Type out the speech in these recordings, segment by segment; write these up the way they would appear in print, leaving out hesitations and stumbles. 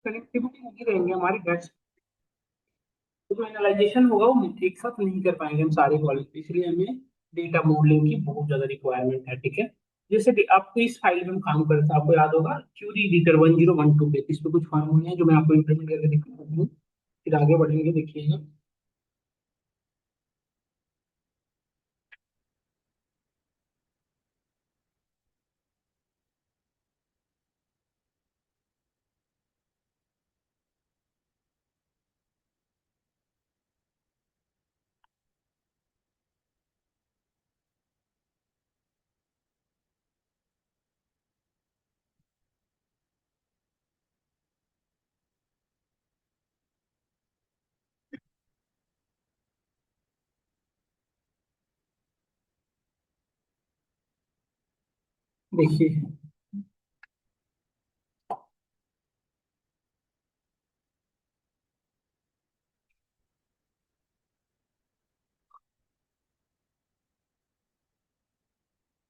Connectivity नहीं रहेंगे हमारे डेस्क, तो एनालाइजेशन होगा वो एक साथ नहीं कर पाएंगे हम सारे कॉलेज, इसलिए हमें डेटा मॉडलिंग की बहुत ज्यादा रिक्वायरमेंट है। ठीक है, जैसे कि आपको इस फाइल में हम काम करते हैं, आपको याद होगा क्यूरी एडिटर 1012 पे, इस पे कुछ फार्मूले हैं जो मैं आपको इंप्लीमेंट करके दिखाता हूँ, फिर आगे बढ़ेंगे, देखिएगा। देखिए,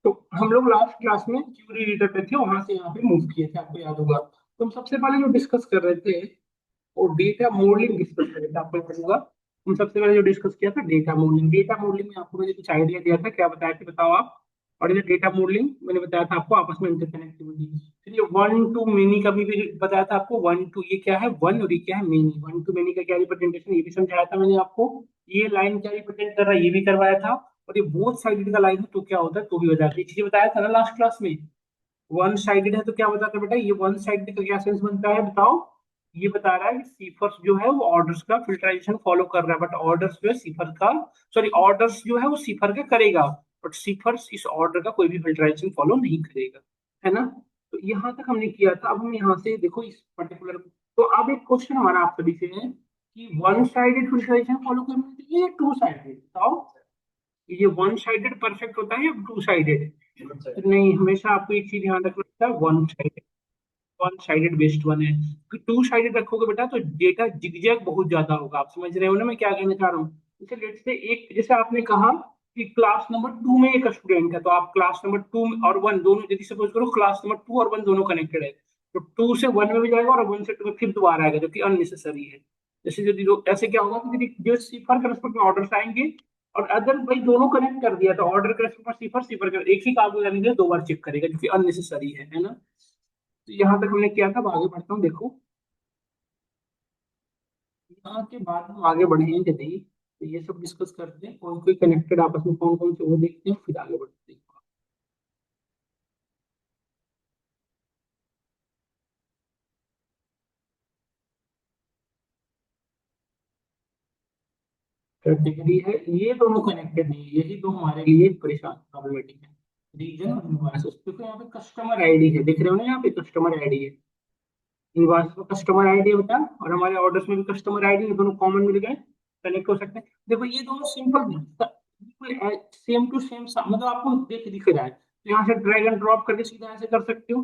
तो हम लोग लास्ट क्लास में क्यूरी एडिटर पे थे, वहां से यहाँ पे मूव किए थे, आपको याद होगा। तो हम सबसे पहले जो डिस्कस कर रहे थे और डेटा मॉडलिंग डिस्कस कर रहे थे, आपको याद होगा। हम सबसे पहले जो डिस्कस किया था डेटा मॉडलिंग, डेटा मॉडलिंग में आपको मैंने कुछ आइडिया दिया था, क्या बताया था बताओ आप। और ये डेटा मॉडलिंग मैंने बताया था आपको आपस में इंटरकनेक्टिविटी। फिर ये वन टू मेनी का भी बताया था आपको, वन टू ये क्या है वन और ये क्या है मेनी, वन टू मेनी का क्या रिप्रेजेंटेशन ये भी समझाया था मैंने आपको। ये लाइन क्या रिप्रेजेंट कर रहा है ये भी करवाया था। और ये बोथ साइडेड का लाइन है तो क्या होता है तो भी बताया था, ये चीजें बताया था ना लास्ट क्लास में। वन साइडेड है तो क्या बताता है बेटा, ये वन साइडेड का क्या सेंस बनता है बताओ। ये बता रहा है कि सीफर्स जो है वो ऑर्डर्स का फिल्ट्राइजेशन फॉलो कर रहा है, बट ऑर्डर्स जो है सीफर का, सॉरी ऑर्डर्स जो है वो सीफर का करेगा, बट सीफर्स इस ऑर्डर का कोई भी फिल्ट्राइजेशन फॉलो नहीं करेगा, है ना। तो यहाँ तक हमने किया था। अब हम यहाँ से देखो इस पर्टिकुलर, तो अब एक क्वेश्चन हमारा आप सभी से है कि वन साइडेड फिल्ट्राइजेशन फॉलो करना चाहिए या टू साइडेड बताओ। ये वन साइडेड परफेक्ट होता है या टू साइडेड। नहीं, हमेशा आपको एक चीज ध्यान रखना है, one sided, one sided best one है। कि टू साइडेड रखोगे बेटा तो डेटा जिगजैग बहुत ज्यादा होगा, आप समझ रहे हो ना मैं क्या कहना चाह रहा हूँ। जैसे लेट से एक, जैसे आपने कहा कि क्लास नंबर टू में एक स्टूडेंट है, तो आप क्लास नंबर टू और वन दोनों, यदि सपोज करो क्लास नंबर टू और वन दोनों कनेक्टेड है, तो टू से वन में भी जाएगा और वन से टू में फिर दोबारा आएगा, जो कि अननेसेसरी है। जैसे यदि ऐसे क्या होगा कि यदि जो सिफर के रेस्पेक्ट में ऑर्डर आएंगे और अदर भाई दोनों कनेक्ट कर दिया, तो ऑर्डर के रेस्पेक्ट में सिफर सिफर कर एक ही काम करने के लिए दो बार चेक करेगा, जो कि अननेसेसरी है ना। तो यहाँ तक हमने किया था। अब आगे बढ़ता हूँ, देखो यहाँ के बाद हम आगे बढ़ेंगे नहीं, तो ये सब डिस्कस करते हैं, कौन कोई कनेक्टेड आपस में कौन कौन से वो देखते हैं, फिर आगे बढ़ते हैं। कैटेगरी है, ये दोनों कनेक्टेड नहीं है, यही दो हमारे लिए परेशान प्रॉब्लमेटिक है, रीजन और इनवॉइस। देखो यहाँ पे कस्टमर आईडी है, देख रहे हो ना यहाँ पे कस्टमर आईडी है, इनवॉइस में कस्टमर आईडी बता, और हमारे ऑर्डर्स में भी कस्टमर आईडी है, दोनों कॉमन मिल गए, कनेक्ट हो सकते हैं। देखो ये दोनों सिंपल सेम टू सेम, मतलब आपको देख दिख रहा है, तो यहाँ से ड्रैग एंड ड्रॉप करके सीधा ऐसे कर सकते हो।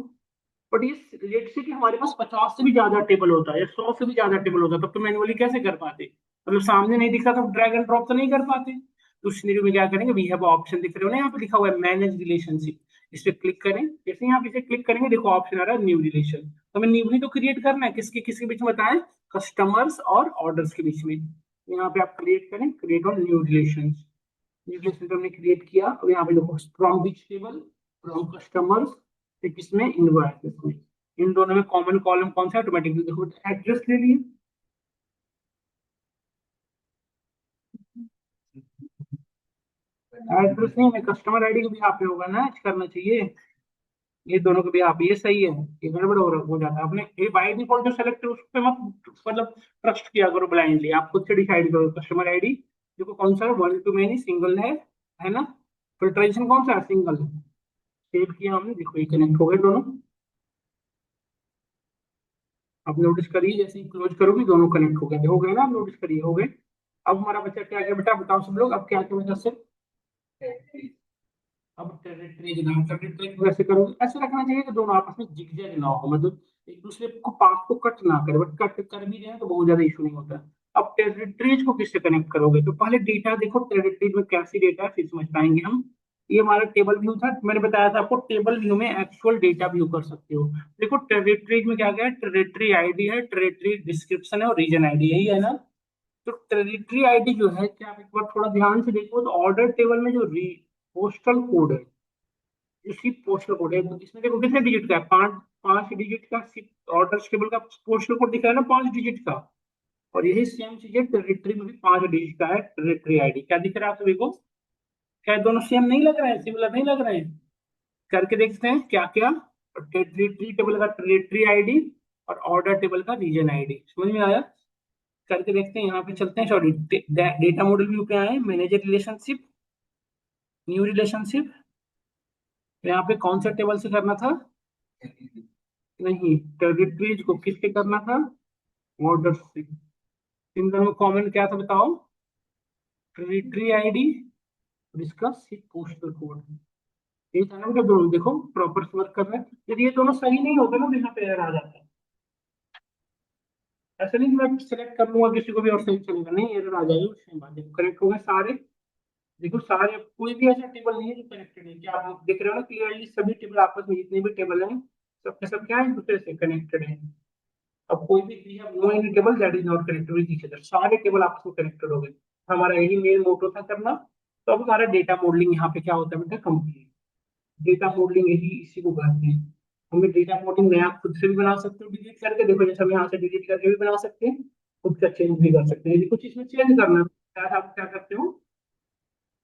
बट ये लेट से कि हमारे पास 50 से भी ज्यादा टेबल होता है या 100 से भी ज्यादा टेबल होता है, तब तो मैनुअली कैसे कर पाते, मतलब सामने नहीं दिखा तो ड्रैग एंड ड्रॉप तो नहीं कर पाते। तो उस सिनेरियो में क्या करेंगे, वी हैव ऑप्शन, दिख रहे हो ना यहाँ पे लिखा हुआ है मैनेज रिलेशनशिप, इस पे क्लिक करें, जैसे यहाँ पे इसे क्लिक करेंगे देखो ऑप्शन आ रहा है न्यू रिलेशन, तो हमें न्यू ही तो क्रिएट करना है, किसके किसके बीच में बताएं, कस्टमर्स और ऑर्डर्स के बीच में। यहाँ पे आप क्रिएट करें, create on new relation, new relation हमने क्रिएट किया। अब यहाँ पे देखो from which table, from customers, किसमें इनवॉइसेस में, इन दोनों में कॉमन कॉलम कौन सा, ऑटोमेटिकली देखो एड्रेस ले लिए। एड्रेस नहीं, मैं कस्टमर आईडी को भी यहाँ पे होगा ना ऐड करना चाहिए, ये दोनों को भी आप, ये सही है, ये गड़बड़ हो जाता है। आपने ये बाय डिफॉल्ट जो सेलेक्ट है उस पे मत मतलब ट्रस्ट किया करो ब्लाइंडली, आप खुद से डिसाइड करो कस्टमर आईडी देखो कौन सा है, वन टू मेनी सिंगल है ना। फिल्ट्रेशन कौन सा है, सिंगल। सेव किया हमने, देखो ये कनेक्ट हो गए दोनों। आप नोटिस करिए जैसे ही क्लोज करोगे दोनों कनेक्ट हो गए ना, आप नोटिस करिए हो गए। अब हमारा बच्चा क्या क्या बेटा बताओ सब लोग, अब क्या क्या बचा से। अब टेरिटरी नाम, टेरिटरी को ऐसे करोगे, ऐसे रखना चाहिए कि दोनों आपस में जिगजैग ना हो, मतलब एक दूसरे को पाथ को कट ना करे, बट कट कर भी जाए तो बहुत ज्यादा इशू नहीं होता। अब टेरिटरीज को किससे कनेक्ट करोगे, तो पहले डेटा देखो टेरिटरीज में कैसी डेटा है, फिर समझ पाएंगे हम। ये हमारा टेबल व्यू था। मैंने बताया था आपको टेबल व्यू में एक्चुअल डेटा व्यू कर सकते हो। देखो टेरिटरी में क्या क्या है, टेरिटरी आईडी है, टेरिटरी डिस्क्रिप्शन है और रीजन आईडी, यही है ना। तो टेरिटरी आईडी जो है, क्या आप एक बार थोड़ा ध्यान से देखो तो ऑर्डर टेबल में जो पोस्टल कोड है, इसी पोस्टल कोड है, इसमें देखो कितने डिजिट का है, 5 5 डिजिट का ऑर्डर टेबल का पोस्टल कोड दिख रहा है ना, 5 डिजिट का। और यही सेम चीज है टेरिटरी में भी, 5 डिजिट का है टेरिटरी आईडी। क्या दिख रहा है आप सभी को? क्या ये दोनों सेम नहीं लग रहा है, सिमिलर नहीं लग रहा है? करके देखते हैं क्या क्या। टेरिटरी टेबल का टेरिटरी आईडी और ऑर्डर टेबल का रीजन आईडी, समझ में आया? करके देखते हैं, यहाँ पे चलते हैं, सॉरी डेटा मॉडल व्यू पे आए, मैनेजर रिलेशनशिप, न्यू रिलेशनशिप। यहाँ पे कौन सा टेबल से करना था? नहीं, टेरिटरीज को किससे करना था? ऑर्डर से। इन दोनों में कॉमन क्या था बताओ? टेरिटरी आईडी और इसका सिप पोस्टल कोड। ये था ना बेटा, दोनों देखो प्रॉपर से वर्क कर रहे हैं। यदि ये दोनों सही नहीं होते ना तो यहाँ पे एरर आ जाता है। ऐसा नहीं कि मैं सिलेक्ट कर लूंगा किसी को भी और सही चलेगा, नहीं, एरर आ जाएगी। सेम बात है, कनेक्ट हो गए सारे। देखो सारे, कोई भी ऐसा टेबल नहीं है जो कनेक्टेड है। क्या आप देख रहे हो ना क्लियरली, सभी टेबल आपस में जितने भी टेबल हैं, सब के सब क्या है, एक दूसरे से कनेक्टेड है। अब कोई भी we have no any table that is not connected with each other, सारे टेबल आपस में कनेक्टेड हो गए। हमारा यही मेन मोटो था करना। तो अब हमारा डेटा मॉडलिंग यहाँ पे क्या होता है बेटा, कंप्लीट। डेटा मॉडलिंग यही इसी को कहते हैं। हमें डेटा मॉडलिंग नया खुद से भी बना सकते हो डिलीट करके, देखो जैसे हम यहाँ से डिलीट करके भी बना सकते हैं, खुद का चेंज भी कर सकते हैं। यदि कुछ इसमें चेंज करना है आप क्या करते हो,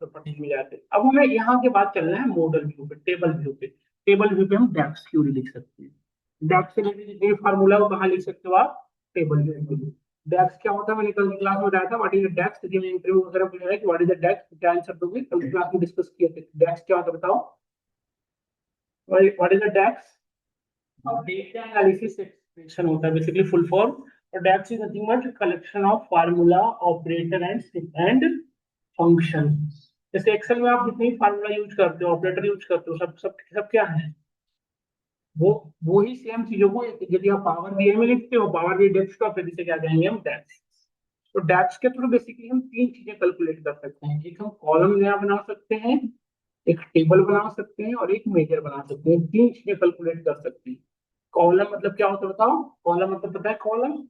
प्रॉपर्टीज में जाते हैं। अब हमें यहाँ के बाद चलना है मॉडल व्यू पे, टेबल व्यू पे। टेबल व्यू पे हम डेक्स क्यूरी लिख सकते हैं। डेक्स से रिलेटेड जितने फार्मूला वो कहाँ लिख सकते हो आप? टेबल व्यू में। डेक्स क्या होता है, मैंने कल क्लास में बताया था, व्हाट इज द डेक्स। यदि मैं इंटरव्यू वगैरह में पूछा है कि व्हाट इज द डेक्स, क्या आंसर दोगे? कल क्लास में डिस्कस किए थे। डेक्स क्या होता है बताओ? What is the DAX? Data analysis expression होता है बेसिकली, फुल फॉर्म। और DAX is nothing but collection of formula, operator and function. जैसे एक्सेल में आप जितनी फार्मूला यूज करते हो, ऑपरेटर यूज करते हो, सब सब सब क्या है? वो वो ही सेम चीजों को यदि आप पावर बीआई में लिखते हो, पावर बीआई डेस्कटॉप है, जिसे क्या कहेंगे हम? डैक्स। तो डैक्स के थ्रू बेसिकली हम 3 चीजें कैलकुलेट कर सकते हैं। एक हम कॉलम नया बना सकते हैं, एक टेबल बना सकते हैं और एक मेजर बना सकते हैं। 3 चीजें कैलकुलेट कर सकते हैं। कॉलम मतलब क्या होता है बताओ? कॉलम मतलब पता है कॉलम।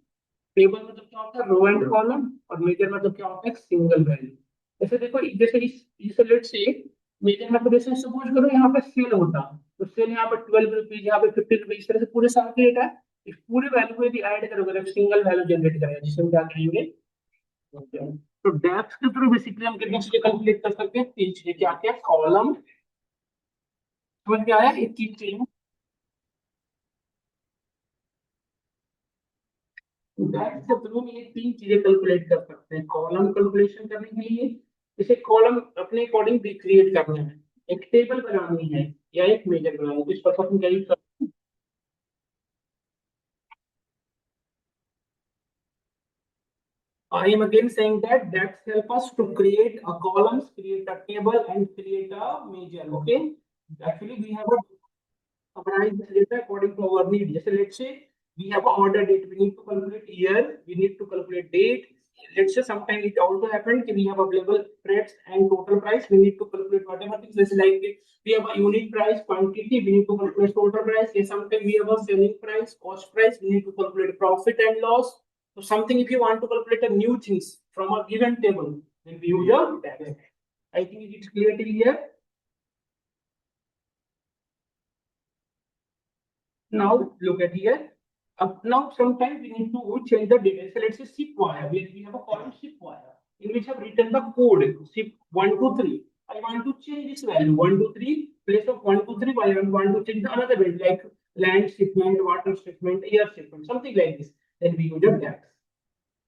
टेबल मतलब क्या होता है? Row and column. और मेजर मतलब क्या होता है? Single value. जैसे देखो, जैसे इस लेट से मेजर मतलब, जैसे सपोज करो यहाँ पे सेल होता, तो सेल यहाँ पे 12 रुपीज, यहाँ पे 50 रुपीज, इस तरह से पूरे साल का डेटा है। इस पूरे वैल्यू को यदि ऐड करोगे तो सिंगल वैल्यू जनरेट करेगा, जिसे हम क्या कहेंगे? तो डेप्थ के थ्रू बेसिकली हम कितनी चीजें कैलकुलेट कर सकते हैं? 3 चीजें। क्या क्या? कॉलम, समझ में आया? ये 3 चीजें डेप्थ के थ्रू ये 3 चीजें कैलकुलेट कर सकते हैं। कॉलम कैलकुलेशन करने के लिए, जैसे कॉलम अपने अकॉर्डिंग क्रिएट करना है, एक टेबल बनानी है या एक मेजर बनाना है, तो इस पर हम क्या यूज करते हैं? I am again saying that that help us to create a columns, create a table, and create a measure. Okay. Actually, we have a summarize this data according to our need. Just let's say we have an order date. We need to calculate year. We need to calculate date. Let's say sometimes it also happened that we have available rates and total price. We need to calculate whatever things. This is like we have a unit price, quantity. We need to calculate total price. And sometimes we have a selling price, cost price. We need to calculate profit and loss. So something if you want to calculate a new things from a given table, then we use a DAX. I think it's clear till here. Now look at here. Now sometimes we need to change the data. So let's say SIP wire. We have a column SIP wire in which I've written the code SIP 123. I want to change this value 123. Place of 123, I want to change the another value like land shipment, water shipment, air shipment, something like this. Then we use a DAX.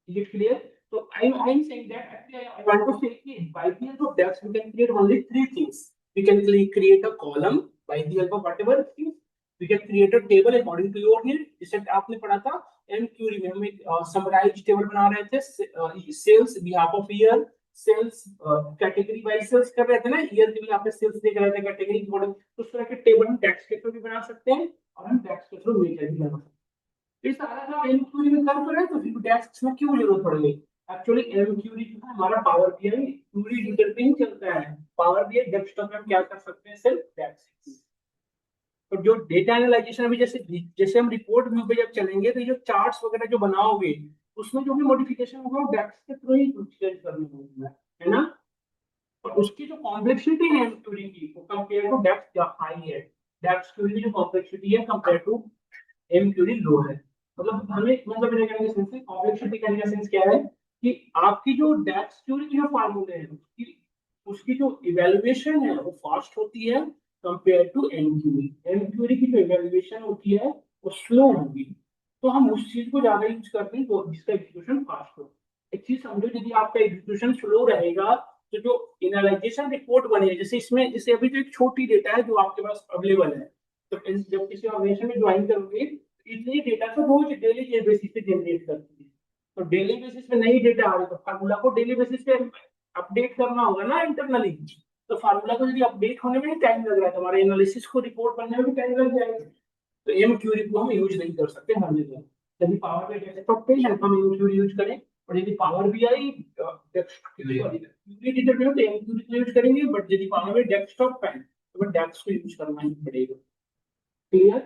Is it clear? So I'm saying that actually I want to say that by the help of DAX we can create only 3 things. We can create a column by the help of whatever things. We can create a table according to your need. जैसे आपने पढ़ा था M Curie में, हम एक summarise table बना रहे थे, sales behalf of year, sales category wise sales कर रहे थे ना, ईयर के भी यहाँ पे सेल्स देख रहे थे, कैटेगरी मॉडल। तो उस तरह के टेबल हम टैक्स के थ्रू भी बना सकते हैं और हम टैक्स के थ्रू मेजर भी बना सकते हैं। ये सारा काम एम क्यूरी में कर रहे हैं, तो फिर डेस्क में क्यों जरूरत पड़ गई? एक्चुअली एम क्यूरी जो है हमारा पावर बीआई क्यूरी एडिटर पे ही चलता है। पावर भी है, डेस्कटॉप में हम क्या कर सकते हैं, सिर्फ डेस्क। तो जो डेटा एनालाइजेशन अभी जैसे जैसे हम रिपोर्ट व्यू पे जब चलेंगे तो ये जो चार्ट्स वगैरह जो बनाओगे उसमें जो भी मॉडिफिकेशन होगा वो डेस्क के थ्रू ही चेंज करने होगा, है ना। और उसकी जो कॉम्प्लेक्सिटी है क्यूरी की वो कंपेयर टू डेप्थ हाई है। डेप्थ क्यूरी की जो कॉम्प्लेक्सिटी है कंपेयर टू एम क्यूरी लो है। मतलब हमें मतलब मेरे कहने का सेंस है, कॉम्प्लेक्सिटी कहने का सेंस क्या है कि आपकी जो डेप्थ क्यूरी की जो फार्मूले हैं उसकी उसकी जो इवेल्युएशन है वो फास्ट होती है compare to M query. M query की जो इवेल्युएशन होती है वो स्लो होगी। तो हम उस चीज को ज्यादा यूज करते हैं जो जिसका एग्जीक्यूशन फास्ट हो। एक चीज समझो, यदि आपका एग्जीक्यूशन स्लो रहेगा तो जो एनालाइजेशन रिपोर्ट बनी है, जैसे इसमें जैसे अभी तो एक छोटी डेटा है जो आपके पास अवेलेबल है, तो जब किसी ऑर्गेनाइजेशन में ज्वाइन करोगे इतनी डेटा तो रोज डेली बेसिस पे जनरेट करती है। तो डेली बेसिस पे नई डेटा आ रही है तो फार्मूला को डेली बेसिस पे अपडेट करना होगा ना इंटरनली। तो फार्मूला को यदि अपडेट होने में टाइम लग रहा है तो हमारे एनालिसिस को रिपोर्ट बनने में भी टाइम लग जाएगा। तो एम क्यूरी को हम यूज नहीं कर सकते हर जगह। यदि पावर पे डेस्कटॉप पे है तो हम एम क्यूरी यूज करें, और यदि पावर भी आई क्यूरी एडिटर में हो तो एम क्यूरी को यूज करेंगे, बट यदि पावर पे डेस्कटॉप पे है तो डेस्क को यूज करना ही पड़ेगा। क्लियर।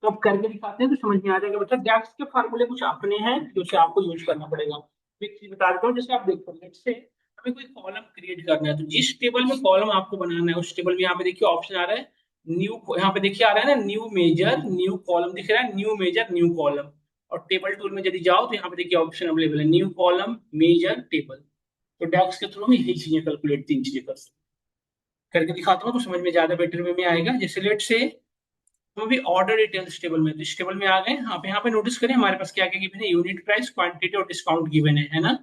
तो अब करके दिखाते हैं तो समझ में आ जाएगा बच्चा। डेक्स के फार्मूले कुछ अपने हैं जो कि आपको यूज करना पड़ेगा। एक चीज बता देता हूँ, जैसे आप देखो लेट्स से हमें कोई कॉलम क्रिएट करना है तो जिस टेबल में कॉलम आपको बनाना है उस टेबल में यहाँ पे देखिए ऑप्शन आ रहा है न्यू। यहाँ पे देखिए आ रहा है ना न्यू मेजर न्यू कॉलम दिख रहा है, न्यू मेजर न्यू कॉलम। और टेबल टूल में यदि जाओ तो यहाँ पे देखिए ऑप्शन अवेलेबल है न्यू कॉलम मेजर टेबल। तो डेक्स के थ्रू हम यही चीजें कैलकुलेट, तीन चीजें कर सकते हैं। करके दिखाता हूँ तो समझ में ज्यादा बेटर वे में आएगा। जैसे लेट से तो अभी ऑर्डर डिटेल्स टेबल में, तो इस टेबल में आ गए। आप यहाँ पे नोटिस करें हमारे पास क्या क्या गिवन है, यूनिट प्राइस, क्वांटिटी और डिस्काउंट गिवन है ना।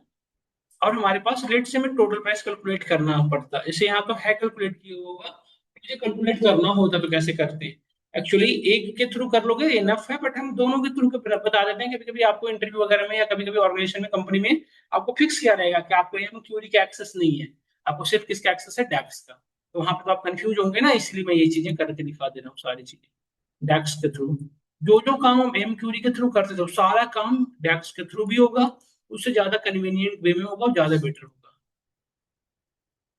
और हमारे पास रेट से हमें टोटल प्राइस कैलकुलेट करना पड़ता है। इसे यहाँ तो है कैलकुलेट किया होगा, मुझे कैलकुलेट करना होता तो कैसे करते हैं। एक्चुअली एक के थ्रू कर लोगे इनफ है, बट हम दोनों के थ्रू बता देते हैं। कभी कभी आपको इंटरव्यू वगैरह में या कभी कभी ऑर्गेनाइजेशन में कंपनी में आपको फिक्स किया रहेगा कि आपको यहाँ क्यूरी का एक्सेस नहीं है, आपको सिर्फ किसका एक्सेस है, डैक्स का। तो वहां पर तो आप कंफ्यूज होंगे ना, इसलिए मैं ये चीजें करके दिखा दे रहा हूँ सारी चीजें डैक्स के थ्रू। जो जो काम हम एम क्यूरी के थ्रू करते थे वो सारा काम डैक्स के थ्रू भी होगा, उससे ज्यादा कन्वीनियंट वे में होगा और ज्यादा बेटर होगा।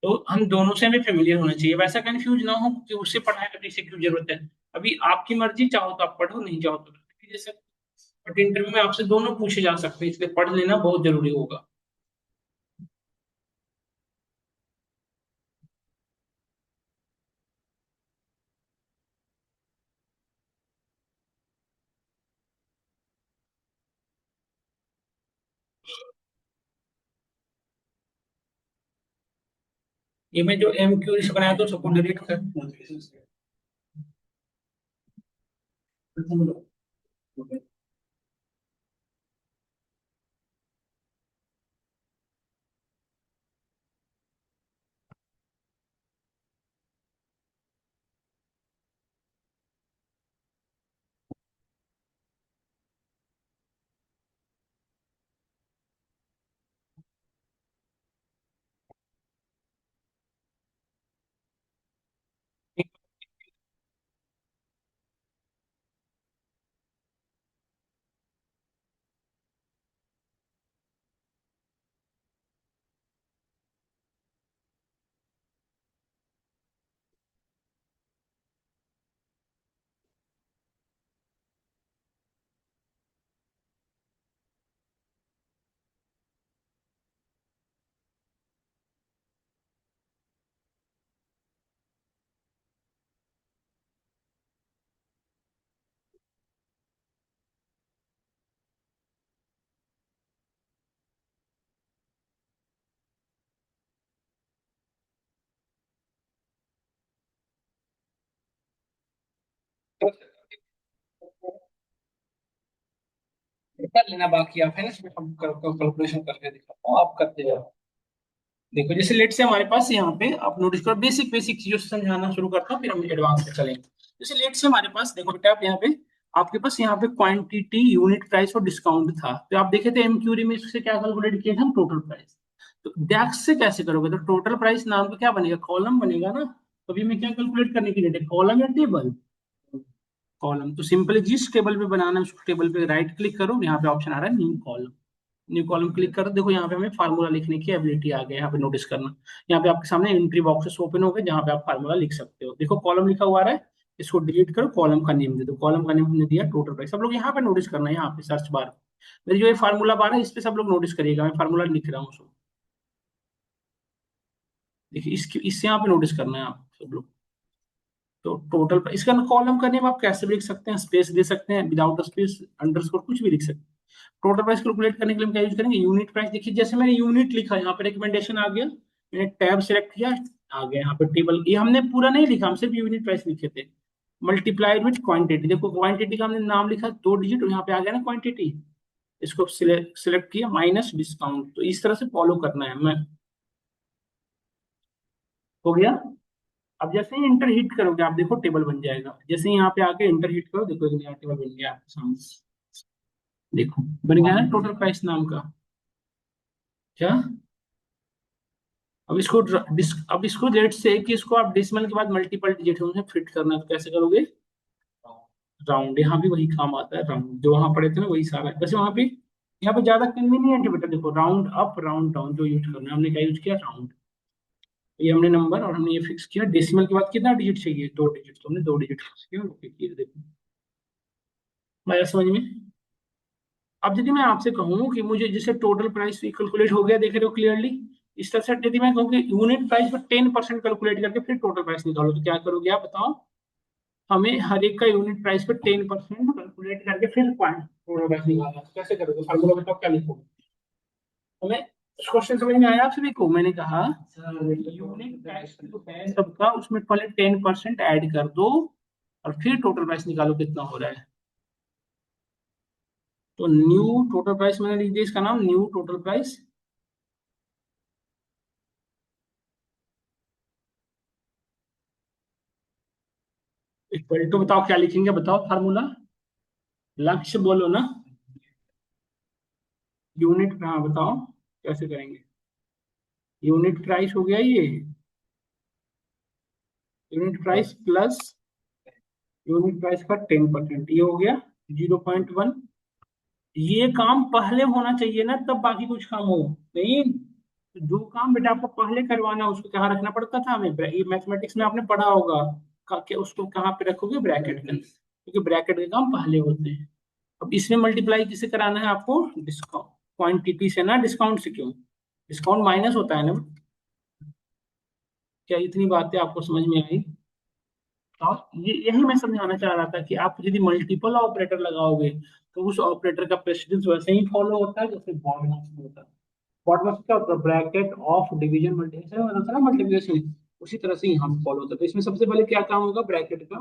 तो हम दोनों से हमें फेमिलियर होना चाहिए, वैसा कंफ्यूज ना हो कि उससे पढ़ाई करने से क्यों जरूरत है। अभी आपकी मर्जी, चाहो तो आप पढ़ो, नहीं चाहो तो जैसे, बट इंटरव्यू में आपसे दोनों पूछे जा सकते हैं, इसलिए पढ़ लेना बहुत जरूरी होगा। ये मैं जो एम क्यूरी से बनाया तो सबको डिलीट कर। कर लेना बाकी आप, है ना, इसमें हम कैलकुलेशन करके दिखाता हूँ, आप करते जाओ। देखो जैसे लेट से हमारे पास यहाँ पे आप नोटिस करो, बेसिक बेसिक चीजों से समझाना शुरू करता हूँ फिर हम एडवांस पे चलेंगे। जैसे लेट से हमारे पास देखो बेटा, आप यहाँ पे आपके पास यहाँ पे क्वांटिटी, यूनिट प्राइस और डिस्काउंट था, तो आप देखे थे एमक्यूरी में इससे क्या कैलकुलेट किए थे हम, टोटल प्राइस। तो डैक्स से कैसे करोगे, तो टोटल प्राइस नाम का क्या बनेगा, कॉलम बनेगा ना। तो अभी हमें क्या कैलकुलेट करने की डेट है, कॉलम या टेबल, कॉलम। तो सिंपली जिस टेबल पे बनाना है उस टेबल पे राइट क्लिक करो, यहाँ पे ऑप्शन आ रहा है new column. New column click कर, देखो यहाँ पे हमें फार्मूला लिखने की एबिलिटी आ गई, यहाँ पे नोटिस करना। यहाँ पे आपके सामने एंट्री बॉक्सेस ओपन हो गए जहाँ पे आप फार्मूला लिख सकते हो। देखो कॉलम लिखा हुआ है, इसको डिलीट करो, कॉलम का नेम दे दो। कॉलम का नेम हमने दिया टोटल प्राइस। सब लोग यहाँ पे नोटिस करना है, यहाँ पे सर्च बार मेरी जो ये फार्मूला बार है इस पे सब लोग नोटिस करिएगा, मैं फार्मूला लिख रहा हूँ उसको। देखिए इसके इससे यहाँ पे नोटिस करना है आप सब लोग। तो टोटल इसका कॉलम का नेम आप कैसे भी लिख सकते हैं, स्पेस दे सकते हैं, विदाउट स्पेस, अंडरस्कोर, कुछ भी लिख सकते हैं। टोटल प्राइस कैलकुलेट करने के लिए हम क्या यूज करेंगे, यूनिट प्राइस। देखिए जैसे मैंने यूनिट लिखा, यहाँ पे रिकमेंडेशन आ गया, मैंने टैब सेलेक्ट किया, आ गया यहाँ पे टेबल। ये हमने पूरा नहीं लिखा, हम सिर्फ यूनिट प्राइस लिखे थे। मल्टीप्लाइड विथ क्वांटिटी, देखो क्वांटिटी का हमने नाम लिखा 2 डिजिट, और यहाँ पे आ गया ना क्वांटिटी। इसको सिलेक्ट किया, माइनस डिस्काउंट। तो इस तरह से फॉलो करना है मैं। हो गया। अब जैसे ही इंटर हिट करोगे आप देखो टेबल बन जाएगा। जैसे ही यहाँ पे आके इंटर हिट करो, देखो एक नया टेबल बन गया आपके सामने। देखो बन गया ना टोटल प्राइस नाम का। क्या, अब इसको लेट से कि इसको आप डिसिमल के बाद मल्टीपल डिजिट में फिट करना है, तो कैसे करोगे, राउंड। यहाँ भी वही काम आता है, राउंड जो वहां पढ़े थे ना वही सारा है। वैसे वहां पे यहाँ पे ज्यादा कन्वीनियंट है बेटा, देखो राउंड अप राउंड डाउन जो यूज करना है, हमने क्या यूज किया, राउंड। ये हमने नंबर और हमने ये फिक्स किया, डेसिमल के बाद कितना डिजिट चाहिए, 2 डिजिट, तो हमने 2 डिजिट फिक्स किया और ओके किया। देखो मैं समझ में। अब यदि मैं आपसे कहूँ कि मुझे जैसे टोटल प्राइस कैलकुलेट हो गया, देख रहे हो क्लियरली। इस तरह से यदि मैं कहूँ कि यूनिट प्राइस पर 10% कैलकुलेट करके फिर टोटल प्राइस निकालो, तो क्या करोगे आप बताओ। हमें हर एक का यूनिट प्राइस पर 10% कैलकुलेट करके फिर पॉइंट टोटल प्राइस निकालना है। कैसे करोगे, फार्मूला बताओ क्या लिखोगे। हमें क्वेश्चन समझ में आया आप सभी को। मैंने कहा यूनिट प्राइस जो है सबका, उसमें पहले 10% ऐड कर दो और फिर टोटल प्राइस निकालो कितना हो रहा है। तो न्यू टोटल प्राइस मैंने लिख दिया, इसका नाम new total price. Equal to बताओ क्या लिखेंगे, बताओ फार्मूला। लक्ष्य बोलो ना, यूनिट, हाँ बताओ कैसे करेंगे। यूनिट प्राइस हो गया ये, unit price plus unit price का 10%, ये हो गया 0.1। ये काम पहले होना चाहिए ना, तब बाकी कुछ काम हो। नहीं, जो काम बेटा आपको पहले करवाना है उसको कहाँ रखना पड़ता था हमें, ये मैथमेटिक्स में आपने पढ़ा होगा। कि उसको कहाँ पे रखोगे, ब्रैकेट के अंदर, क्योंकि ब्रैकेट के काम पहले होते हैं। अब इसमें मल्टीप्लाई किसे कराना है आपको, डिस्काउंट क्वांटिटी से ना, डिस्काउंट से। क्यों, डिस्काउंट माइनस होता है ना। क्या इतनी बातें आपको समझ में आई। और ये यही मैं समझाना चाह रहा था कि आप यदि मल्टीपल ऑपरेटर लगाओगे तो उस ऑपरेटर का प्रेसिडेंस वैसे ही फॉलो होता है जैसे बॉडमास में होता है। बॉडमास क्या होता है, ब्रैकेट ऑफ डिवीजन मल्टीप्लिकेशन होता है ना, मल्टीप्लिकेशन। उसी तरह से यहाँ फॉलो होता है। तो इसमें सबसे पहले क्या काम होगा, ब्रैकेट का,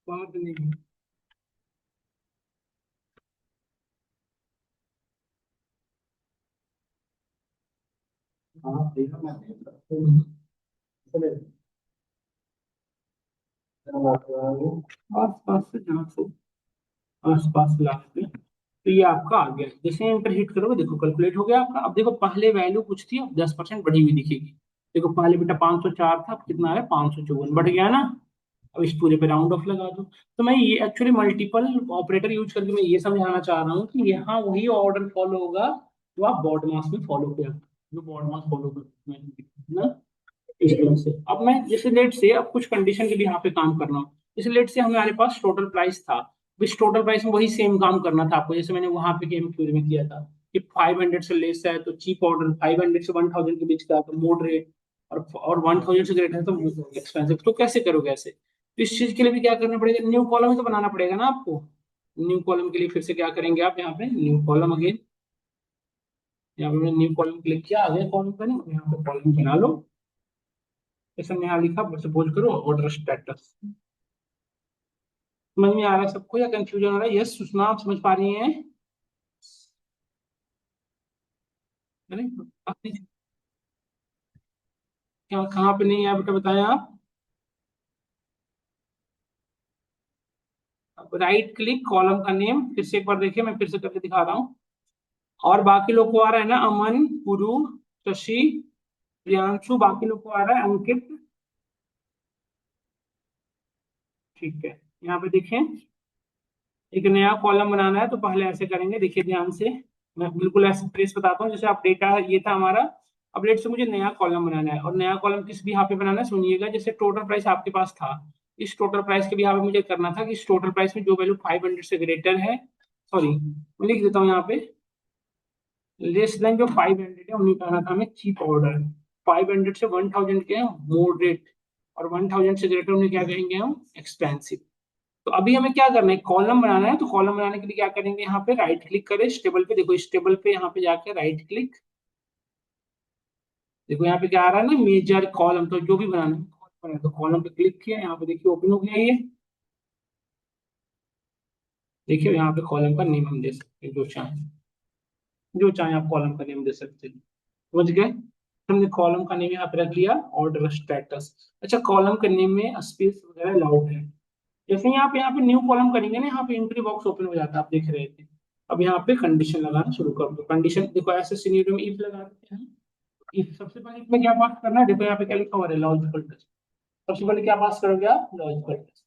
बाद में। हाँ देखा मैं देख रहा हूँ। आस पास से जहाँ से, आस पास लास्ट में। तो ये आपका आ गया। जैसे एंटर हिट करोगे देखो कैलकुलेट हो गया आपका। अब देखो पहले वैल्यू कुछ थी, अब 10% बढ़ी हुई दिखेगी। देखो पहले बेटा 504 था, अब कितना है 554, बढ़ गया ना। अब इस पूरे पे राउंड ऑफ लगा दो। तो मैं ये एक्चुअली मल्टीपल ऑपरेटर यूज करके मैं ये समझाना चाह रहा हूँ कि यहाँ वही ऑर्डर फॉलो होगा जो आप बॉड मास में फॉलो किया, जो बॉड मास फॉलो करते हैं ना। इस तरह से अब मैं जैसे लेट से अब कुछ कंडीशन के लिए यहाँ पे काम कर रहा हूँ। जैसे लेट से हमारे पास टोटल प्राइस था, इस टोटल प्राइस में वही सेम काम करना था आपको जैसे मैंने वहां पे गेम थ्योरी में किया था कि 500 से लेस है तो चीप ऑर्डर, 500 से 1000 के बीच का तो मॉडरेट, और 1000 से ग्रेटर है तो एक्सपेंसिव। तो कैसे करोगे ऐसे, तो इस चीज के लिए भी क्या करना पड़ेगा, न्यू कॉलम ही तो बनाना पड़ेगा ना आपको। न्यू कॉलम के लिए फिर से क्या करेंगे आप, यहाँ पे न्यू कॉलम अगेन, यहाँ पे न्यू कॉलम क्लिक किया, आ गया कॉलम का नहीं, यहाँ पे कॉलम बना लो। जैसे हमने यहाँ लिखा सपोज करो ऑर्डर स्टेटस। समझ में आ रहा है सबको या कंफ्यूजन हो रहा है, यस सुषमा आप समझ पा रही हैं। अरे क्या कहाँ पे नहीं है बेटा बताएं आप। अब राइट क्लिक कॉलम का नेम, फिर से एक बार देखिए मैं फिर से करके दिखा रहा हूँ। और बाकी लोग को आ रहा है ना, अमन, पुरु, शशि, प्रियांशु, बाकी लोग को आ रहा है अंकित। ठीक है, यहाँ पे देखें, एक नया कॉलम बनाना है तो पहले ऐसे करेंगे, देखिए ध्यान से। मैं बिल्कुल ऐसे ट्रेस बताता हूँ, जैसे आप डेटा ये था हमारा। अब लेट से मुझे नया कॉलम बनाना है, और नया कॉलम किस भी यहाँ पे बनाना है सुनिएगा। जैसे टोटल प्राइस आपके पास था, इस टोटल प्राइस के भी यहाँ पे मुझे करना था कि इस टोटल प्राइस में जो वैल्यू 500 से ग्रेटर है, सॉरी मैं लिख देता हूँ यहाँ पे, लेस देन जो 500 है उन्हीं का आना था हमें चीप ऑर्डर। 500 से 1000 के हैं मॉडरेट, और 1000 से ग्रेटर उन्हें क्या कहेंगे हम, एक्सपेंसिव। तो अभी हमें क्या करना है, कॉलम बनाना है। तो कॉलम बनाने के लिए क्या करेंगे, यहाँ पे राइट क्लिक करें इस टेबल पे, देखो इस टेबल पे यहाँ पे जाके राइट क्लिक, देखो यहाँ पे क्या आ रहा है ना, मेजर कॉलम। तो जो भी बनाना है तो कॉलम पे क्लिक किया, यहाँ पे देखिए ओपन हो गया ये। देखिए यहाँ पे कॉलम का नेम हम दे सकते हैं, जो चाहे आप कॉलम का नेम दे सकते हैं। समझ गए, हमने कॉलम का नेम यहाँ पे रख लिया ऑर्डर स्टेटस। अच्छा, कॉलम के नेम में स्पेस वगैरह अलाउड है। जैसे ही आप यहाँ पे न्यू कॉलम करेंगे ना, यहाँ पे एंट्री बॉक्स ओपन हो जाता है, आप देख रहे थे। अब यहाँ पे कंडीशन लगाना शुरू कर दो। कंडीशन देखो ऐसे सिनेरियो में इफ लगा देते हैं। इफ सबसे पहले इसमें क्या पास करना है, देखो यहाँ पे क्या लिखा हुआ है, लॉजिकल टेस्ट। सबसे पहले क्या पास करोगे आप, लॉजिकल टेस्ट।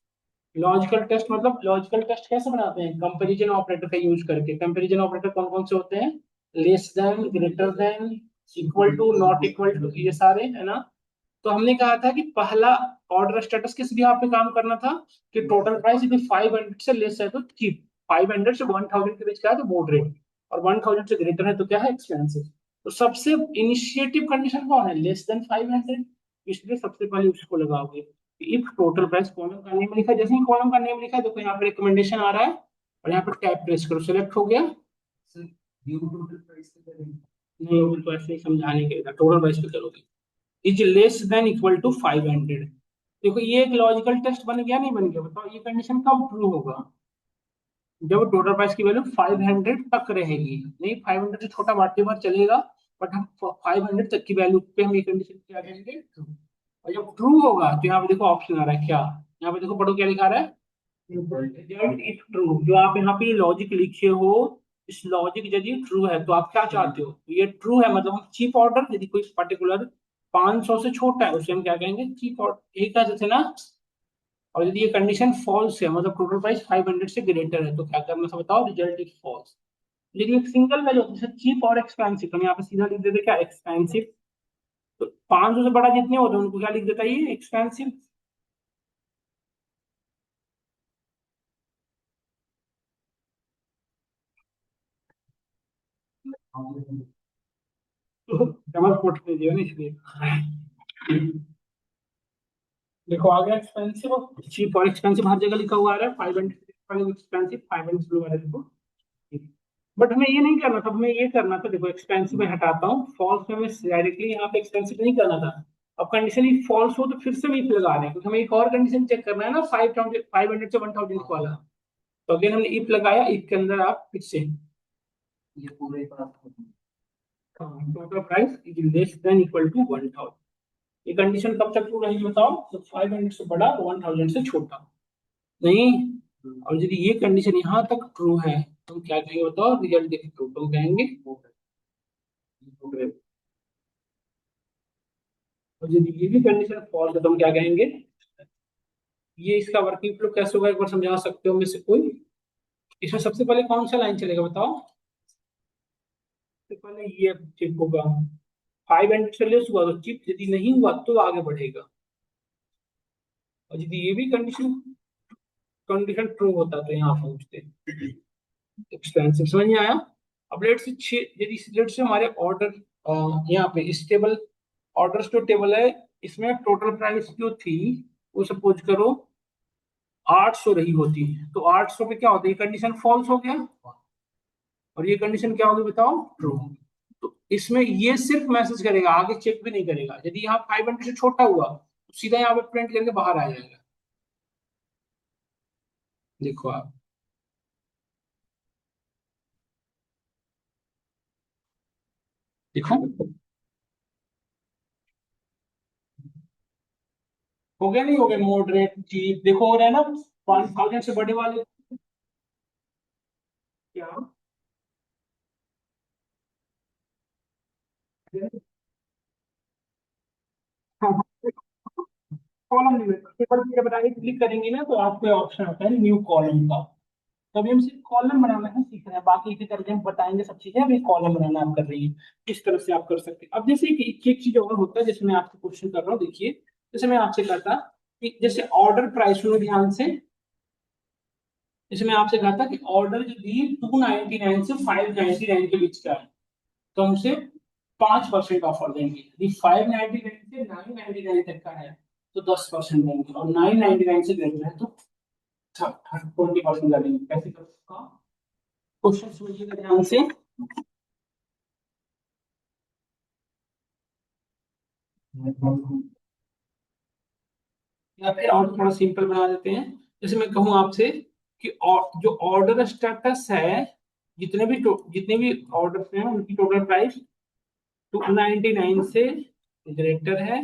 लॉजिकल टेस्ट मतलब लॉजिकल टेस्ट कैसे बनाते हैं, कंपैरिजन ऑपरेटर का यूज करके। कंपैरिजन ऑपरेटर कौन कौन से होते हैं, less than, greater than, equal to, not equal to, ये सारे है ना। तो हमने कहा था कि पहला ऑर्डर स्टेटस किस भी पे काम करना था, कि टोटल प्राइस यदि 500 से लेस है तो चीप, 500 से 1000 के बीच क्या है तो मॉडरेट, और 1000 से ग्रेटर है तो क्या है, एक्सपेंसिव। तो सबसे इनिशिएटिव कंडीशन कौन है, लेस देन 500, इसलिए सबसे पहले उसको लगाओगे। इफ टोटल प्राइस, कॉलम का नेम लिखा, जैसे ही कॉलम का नेम लिखा है देखो यहाँ पे रिकमेंडेशन आ रहा है, और यहाँ पे टैब प्रेस करो, सिलेक्ट हो गया। नहीं वो तो ऐसे ही समझाने के लिए, टोटल प्राइस पे करोगे। Is less than equal to 500। देखो ये एक लॉजिकल टेस्ट बन गया, नहीं बन गया, बताओ ये कंडीशन कब ट्रू होगा, जब टोटल प्राइस की वैल्यू 500 तक रहेगी। नहीं 500 से छोटा बांटने पर चलेगा, बट हम 500 तक की वैल्यू पे हम ये कंडीशन क्या करेंगे, ट्रू। और जब ट्रू होगा तो यहाँ पे देखो ऑप्शन आ रहा है क्या, यहाँ पे देखो पढ़ो क्या लिखा रहा है, रिजल्ट इफ ट्रू। जो आप यहाँ पे लॉजिक लिखे हो, इस लॉजिक यदि ट्रू है तो आप क्या चाहते हो, ये ट्रू है मतलब हम चीप ऑर्डर, यदि कोई पर्टिकुलर 500 से छोटा है उसे हम क्या कहेंगे, चीप ऑर्डर, यही कहते थे ना। और यदि ये कंडीशन फॉल्स है, मतलब टोटल प्राइस 500 से ग्रेटर है, तो क्या करना था बताओ, रिजल्ट इज फॉल्स। यदि एक सिंगल वैल्यू जैसे चीप और एक्सपेंसिव, तो हम यहाँ पे सीधा लिख देते क्या, एक्सपेंसिव। तो 500 से बड़ा जितने होते हैं उनको क्या लिख देता है, ये एक्सपेंसिव। तो डबल कोट दे दिया ना इसलिए। देखो आ गया एक्सपेंसिव और चीप, और एक्सपेंसिव हर जगह लिखा हुआ आ रहा है, 500 एक्सपेंसिव, 500 ब्लू वाले देखो। बट हमें ये नहीं करना था, हमें ये करना था, देखो एक्सपेंसिव में हटाता हूँ, फॉल्स में हमें डायरेक्टली यहाँ पे एक्सपेंसिव नहीं करना था। अब कंडीशन ही फॉल्स हो तो फिर से ईफ लगा रहे हैं, क्योंकि हमें एक और कंडीशन चेक करना है ना, 500 से 1000 वाला। तो अगेन हमने ईफ लगाया, ईफ के अंदर आप फिर से ये पूरे total price is less than equal to 1000। ये कंडीशन कब तक ट्रू रहेगी बताओ, तो 500 से बड़ा, 1000 से छोटा नहीं। और यदि ये कंडीशन यहाँ तक ट्रू है तो हम क्या कहेंगे बताओ, रिजल्ट इज ट्रू, तो हम कहेंगे। और यदि ये भी कंडीशन फॉल्स है तो हम क्या कहेंगे। ये इसका वर्किंग फ्लो कैसे होगा, एक बार समझा सकते हो में से कोई, इसमें सबसे पहले कौन सा लाइन चलेगा बताओ। सबसे पहले ये चिप होगा, 500 से लेस हुआ तो चिप, यदि नहीं हुआ तो आगे बढ़ेगा। और यदि ये भी कंडीशन कंडीशन ट्रू होता तो यहाँ पहुंचते। एक्सपेंसिव समझ में आया। अब लेट से यदि लेट से हमारे ऑर्डर यहाँ पे स्टेबल ऑर्डर्स जो टेबल है, इसमें टोटल प्राइस जो थी वो सपोज करो 800 रही होती, तो 800 पे क्या होता है, ये कंडीशन फॉल्स हो गया, और ये कंडीशन क्या होगी बताओ, ट्रू। तो इसमें ये सिर्फ मैसेज करेगा, आगे चेक भी नहीं करेगा। यदि यहाँ 500 से छोटा हुआ तो सीधा यहाँ पे प्रिंट करके बाहर आ जाएगा। देखो आप, देखो हो गया नहीं हो गया, मॉडरेट चीप देखो हो रहा है ना, 1000 से बड़े वाले क्या, कॉलम नहीं मिलता, पेपर की जब राइट क्लिक करेंगे ना तो आपको ऑप्शन आता है न्यू कॉलम का। तो अभी हम सिर्फ कॉलम बनाना है सीख रहे हैं, बाकी इसी करके हम बताएंगे सब चीजें। अभी कॉलम बनाना आप कर रही हैं, किस तरह से आप कर सकते हैं। अब जैसे एक चीज और होता है, जैसे मैं आपसे क्वेश्चन कर रहा हूँ, देखिए जैसे मैं आपसे कहता कि जैसे ऑर्डर प्राइस में ध्यान से, जैसे मैं आपसे कहता कि ऑर्डर जो दी 299 से 599 के बीच का है, तो हमसे 5% ऑफर देंगे। यदि 599 से 999 तक का है तो 10% देंगे, और 999 से ग्रेटर है तो 20% देंगे। कैसे कर सकता हूँ, क्वेश्चन सुनिएगा ध्यान से। या फिर और थोड़ा सिंपल बना देते हैं। जैसे मैं कहूँ आपसे कि जो ऑर्डर स्टेटस है, जितने भी ऑर्डर हैं उनकी टोटल प्राइस 299 से ग्रेटर है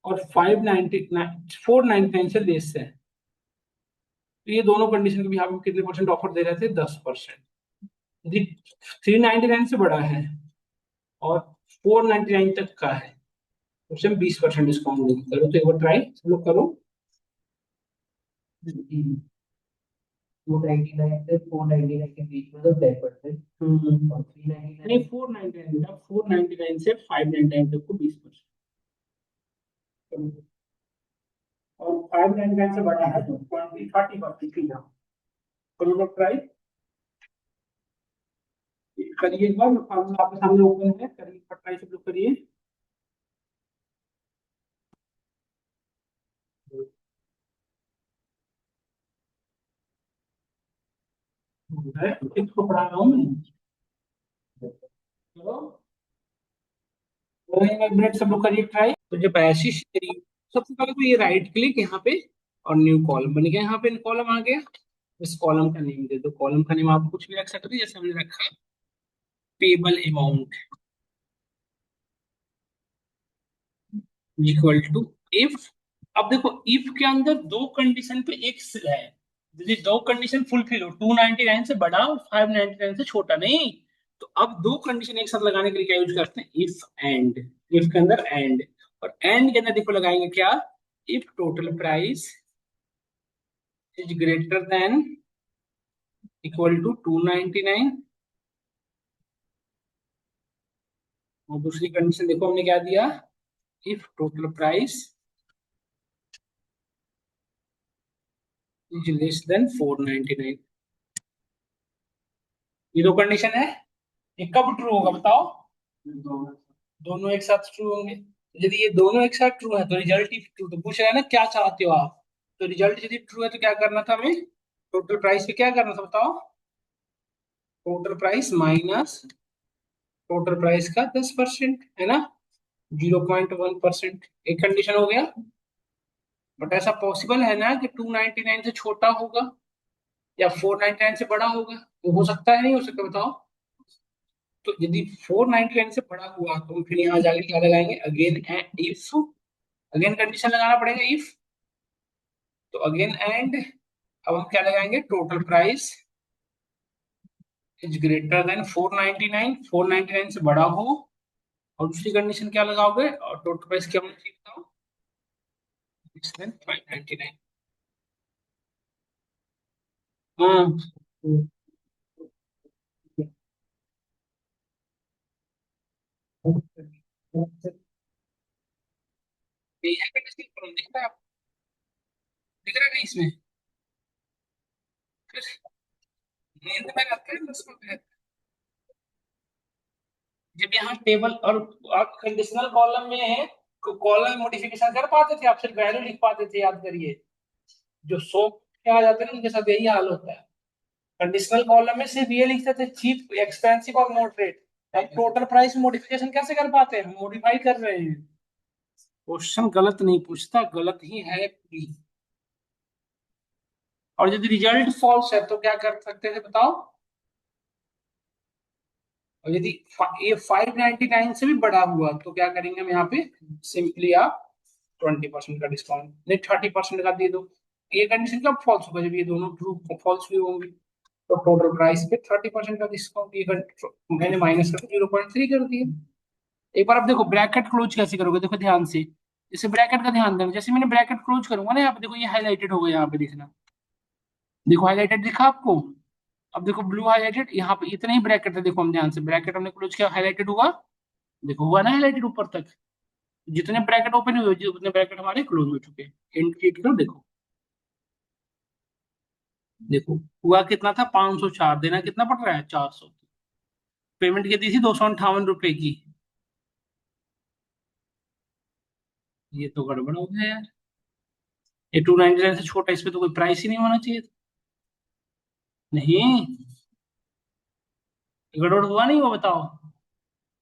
और 499 से लेस है, तो ये दोनों कंडीशन के भी हम कितने परसेंट ऑफर दे रहे थे, 10%। यदि 399 से बड़ा है और 499 तक का है तो उसे हम 20% डिस्काउंट देंगे। करो तो एक बार ट्राई सब लोग करो। 299 से 499 के बीच में तो 10%। और 399 नहीं, 499, अब 499 से 599 तक को 20%। और 599 से बड़ा है तो 30% की जाओ। करो लोग ट्राई करिए एक बार, फॉर्मूला आपके सामने ओपन है, करिए ट्राई सब लोग करिए। इसको पढ़ा रहा हूँ मैं। चलो, एक मिनट सब लोग करिए ट्राई। तो जब ऐसी सबसे पहले तो ये राइट क्लिक यहाँ पे और न्यू कॉलम बन गया, यहाँ पे कॉलम आ गया। इस कॉलम का नेम दे दो, कॉलम का नेम आप कुछ भी रख सकते हैं, जैसे हमने रखा payable amount equal to if. अब देखो इफ के अंदर दो कंडीशन पे एक है, यदि दो कंडीशन फुलफिल हो, 299 से बड़ा और 599 से छोटा नहीं, तो अब दो कंडीशन एक साथ लगाने के लिए क्या यूज करते हैं, इफ एंड। इफ के अंदर एंड, और एंड के अंदर देखो लगाएंगे क्या, if total price is greater than equal to 299। और दूसरी कंडीशन देखो हमने क्या दिया, if total price is less than 499। ये दो कंडीशन है, ये कब ट्रू होगा बताओ, दोनों एक साथ ट्रू होंगे। यदि ये दोनों एक साथ ट्रू है तो रिजल्ट ही ट्रू। तो पूछ रहा है ना क्या चाहते हो आप, तो रिजल्ट यदि ट्रू है तो क्या करना था हमें, टोटल प्राइस पे क्या करना था बताओ, total price minus total price का 10% है ना, 0.1%। एक कंडीशन हो गया। बट ऐसा पॉसिबल है ना कि 299 से छोटा होगा या 499 से बड़ा होगा, तो हो सकता है नहीं हो सकता बताओ। तो यदि 499 से बड़ा हुआ तो हम फिर यहाँ जाके क्या लगाएंगे, अगेन इफ, अगेन कंडीशन लगाना पड़ेगा इफ। तो अगेन एंड, अब हम क्या लगाएंगे, total price is greater then 499, 499 से बड़ा हो। और दूसरी कंडीशन क्या लगाओगे, और टोटल प्राइस क्या होना चाहिए बताओ, लेस देन 599। हाँ, यही है कंडीशन, दिख रहा है आपको, दिख रहा है कहीं इसमें, फिर नींद में रहते हैं बस में। जब यहाँ टेबल और आप कंडीशनल कॉलम में है, तो कॉलम मॉडिफिकेशन कर पाते थे, आप सिर्फ वैल्यू लिख पाते थे, याद करिए। जो सो के आ जाते हैं उनके साथ यही हाल होता है। कंडीशनल कॉलम में सिर्फ ये लिखते थे चीप, एक्सपेंसिव और मॉडरेट। अब टोटल प्राइस मॉडिफिकेशन कैसे कर पाते हैं, हम मॉडिफाई कर रहे हैं। क्वेश्चन गलत नहीं पूछता, गलत ही है पूरी। और यदि रिजल्ट फॉल्स है तो क्या कर सकते थे बताओ। और यदि ये 599 से भी बड़ा हुआ तो क्या करेंगे हम यहाँ पे, सिंपली आप 20% का डिस्काउंट नहीं 30% का दे दो। ये कंडीशन कब फॉल्स होगा, जब ये दोनों ट्रू फॉल्स हुए होंगे। तो टोटल प्राइस पे 30% का डिस्काउंट, ये मैंने माइनस करके 0.3 कर दिया। एक बार आप देखो ब्रैकेट क्लोज कैसे करोगे, देखो ध्यान से, जैसे ब्रैकेट का ध्यान देना, जैसे मैंने ब्रैकेट क्लोज करूंगा ना यहाँ पे देखो, ये हाईलाइटेड होगा यहाँ पे देखना। देखो हाईलाइटेड दिखा आपको। अब देखो ब्लू हाईलाइटेड, यहाँ पे इतने ही ब्रैकेट है, देखो हम ध्यान से ब्रैकेट हमने क्लोज किया, हाईलाइटेड हुआ। देखो हुआ ना हाईलाइटेड ऊपर तक। जितने ब्रैकेट ओपन हुए उतने ब्रैकेट हमारे क्लोज हो चुके हैं। इंडिकेट करो, देखो। देखो हुआ कितना था, 504, देना कितना पड़ रहा है, 400। पेमेंट की दी थी 258 रुपए की। ये तो गड़बड़ हो गया यार। ये 299 से छोटा, इस पे तो कोई प्राइस ही नहीं होना चाहिए था। नहीं, गड़बड़ हुआ नहीं हुआ बताओ।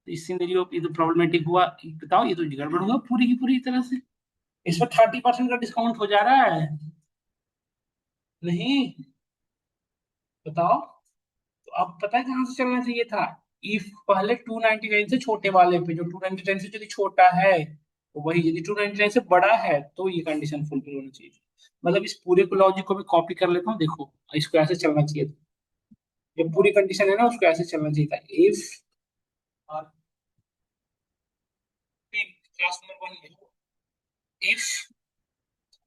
इस सिनेरियो ये तो प्रॉब्लमेटिक हुआ। बताओ, ये तो गड़बड़ हुआ पूरी की पूरी तरह से। इस पर 30% का डिस्काउंट हो जा रहा है। नहीं, बताओ। तो अब पता है कहाँ से चलना चाहिए था। इफ पहले 299 से छोटे वाले पे, जो 299 से यदि छोटा है तो वही, यदि 299 से बड़ा है तो ये कंडीशन फुलफिल होनी चाहिए। मतलब इस पूरे को लॉजिक को भी कॉपी कर लेता हूँ, देखो इसको ऐसे चलना चाहिए था। ये पूरी कंडीशन है ना, उसको ऐसे चलना चाहिए था। इफ क्लास नंबर 1 में, इफ,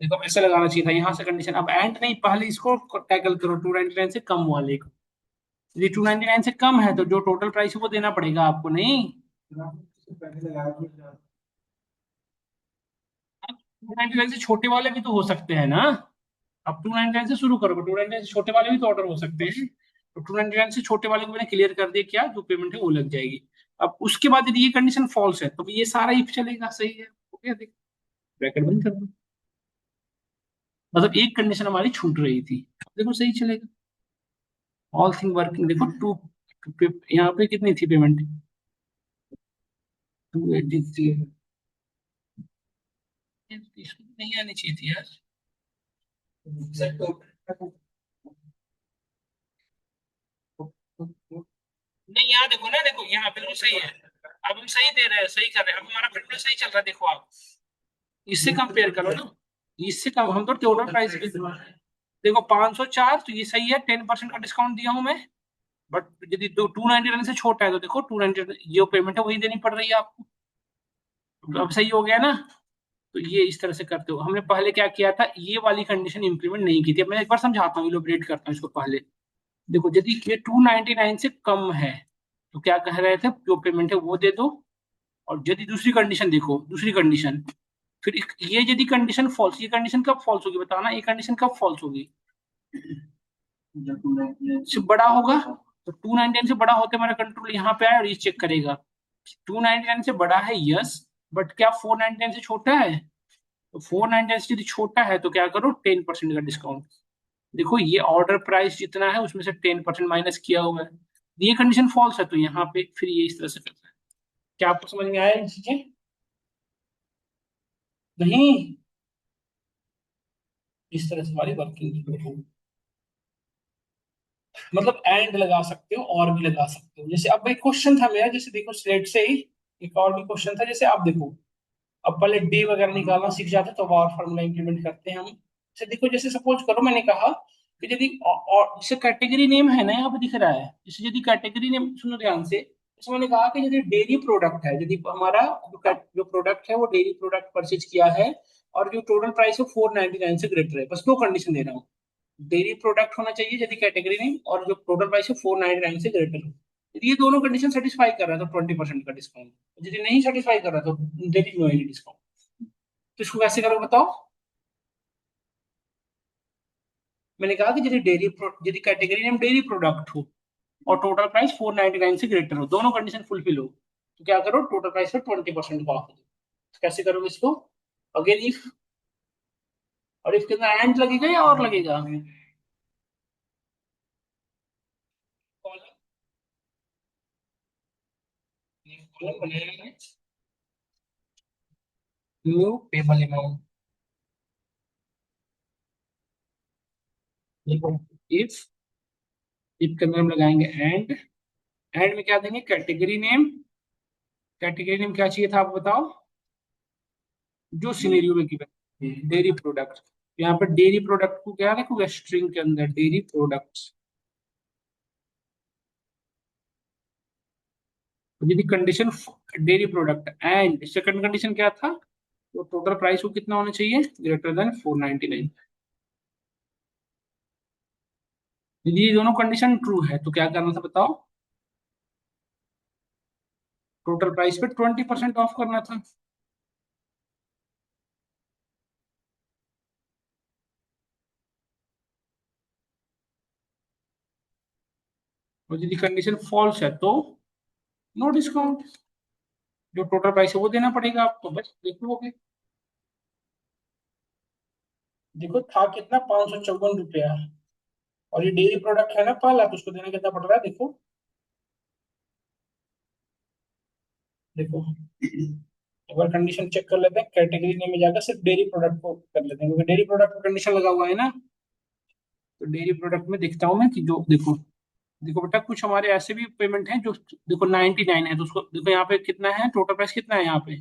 देखो ऐसे लगाना चाहिए था यहाँ से कंडीशन। अब एंड नहीं, पहले इसको टैकल करो 299 से कम वाले को। यदि 299 से कम है तो जो टोटल प्राइस है वो देना पड़ेगा आपको, नहीं। 299 से छोटे वाले भी तो हो सकते हैं ना। अब 299 से शुरू करोगे, 299 से छोटे वाले भी तो ऑर्डर हो सकते हैं। तो 299 से छोटे वाले को मैंने क्लियर कर दिया, क्या जो पेमेंट है वो लग जाएगी। अब उसके बाद यदि ये कंडीशन फॉल्स है तो ये सारा इफ चलेगा, सही है, हो गया, देख। ब्रैकेट बंद कर दो। मतलब एक कंडीशन हमारी छूट रही थी, देखो सही चलेगा। ऑल थिंग वर्किंग, देखो टू, यहाँ पे कितनी थी पेमेंट, 283। नहीं आनी चाहिए थी यार। नहीं, यहाँ देखो ना, देखो यहाँ बिल्कुल सही है। अब हम सही दे रहे हैं, सही कर रहे हैं, अब हमारा बिल्कुल सही चल रहा है, देखो आप इससे कंपेयर करो ना। इससे कम, हम तो टोटल प्राइस भी, देखो 504, तो ये सही है, 10% का डिस्काउंट दिया हूं मैं। बट यदि 299 से छोटा है तो देखो 290 जो पेमेंट है वही देनी पड़ रही है आपको। तो अब सही हो गया ना। तो ये इस तरह से करते हो। हमने पहले क्या किया था, ये वाली कंडीशन इंप्लीमेंट नहीं की थी। अब मैं एक बार समझाता हूँ, इलोबरेट करता हूँ इसको पहले। देखो यदि ये 299 से कम है तो क्या कह रहे थे, जो पेमेंट है वो दे दो। और यदि दूसरी कंडीशन देखो, दूसरी कंडीशन, फिर ये यदि कंडीशन फॉल्स, ये कंडीशन कब फॉल्स होगी बताना, ये कंडीशन कब फॉल्स होगी, से बड़ा होगा। तो 299 से बड़ा होते हमारा कंट्रोल यहाँ पे आया और ये चेक करेगा। 299 से बड़ा है, यस। बट क्या 499 से छोटा है, तो 499 से यदि छोटा है तो क्या करो, 10% का डिस्काउंट। देखो ये ऑर्डर प्राइस जितना है उसमें से 10% माइनस किया हुआ है। ये कंडीशन फॉल्स है तो यहाँ पे फिर ये इस तरह से करता है। क्या आपको समझ में आया ये चीजें? नहीं, इस तरह से हमारी वर्किंग, मतलब एंड लगा सकते हो और भी लगा सकते हो। जैसे अब एक क्वेश्चन था मेरा, जैसे देखो स्लेट से ही एक और भी क्वेश्चन था, जैसे आप देखो। अब पहले डे वगैरह निकालना सीख जाते तो अब और फॉर्मूला इंप्लीमेंट करते हैं हम। जैसे देखो, जैसे सपोज करो मैंने कहा कि यदि और जैसे कैटेगरी नेम है ना, यहाँ पे दिख रहा है, जैसे यदि कैटेगरी नेम, सुनो ध्यान से। जैसे मैंने कहा कि यदि डेयरी प्रोडक्ट है, यदि हमारा जो प्रोडक्ट है वो डेयरी प्रोडक्ट परचेज किया है, और जो टोटल प्राइस है 499 से ग्रेटर है, बस दो कंडीशन दे रहा हूँ। डेयरी प्रोडक्ट होना चाहिए यदि कैटेगरी नेम, और जो टोटल प्राइस है 499 से ग्रेटर हो। यदि ये दोनों कंडीशन सेटिस्फाई कर रहा है तो 20% का डिस्काउंट। यदि नहीं सेटिस्फाई कर रहा तो there is no any discount. तो इसको कैसे करो बताओ। मैंने कहा कि यदि यदि कैटेगरी नेम डेयरी प्रोडक्ट हो और टोटल प्राइस 499 से ग्रेटर हो, दोनों कंडीशन फुलफिल हो, तो क्या करो, टोटल प्राइस पर 20% ऑफ दो। कैसे करोगे इसको, अगेन इफ, और इफ कितना एंड लगेगा या और लगेगा, कॉलम बनाएंगे, new payable amount, if, if के अंदर हम लगाएंगे एंड। एंड में क्या देंगे, कैटेगरी नेम। कैटेगरी नेम क्या चाहिए था आप बताओ, जो सिनेरियो में गिवन, डेयरी प्रोडक्ट। यहाँ पर डेयरी प्रोडक्ट को क्या रखोगे, स्ट्रिंग के अंदर डेयरी प्रोडक्ट्स। यदि condition dairy product, and second condition क्या था, तो टोटल प्राइस को कितना होना चाहिए, ग्रेटर देन 499। यदि ये दोनों कंडीशन ट्रू है तो क्या करना था बताओ? टोटल प्राइस पे 20% ऑफ करना था। और यदि कंडीशन फॉल्स है तो नो डिस्काउंट, जो टोटल प्राइस है वो देना पड़ेगा आपको, बस देख लोगे। देखो था कितना, 554 रुपया, और ये डेयरी प्रोडक्ट है ना पाला, तो उसको देना कितना पड़ रहा है देखो। देखो एक बार कंडीशन चेक कर लेते हैं, कैटेगरी नेम में जाकर सिर्फ डेयरी प्रोडक्ट को कर लेते हैं, क्योंकि डेयरी प्रोडक्ट का कंडीशन लगा हुआ है ना। तो डेयरी प्रोडक्ट में देखता हूँ मैं कि जो देखो, देखो बेटा कुछ हमारे ऐसे भी पेमेंट हैं जो देखो 99 है, तो उसको देखो यहाँ पे कितना है, टोटल प्राइस कितना है यहाँ पे?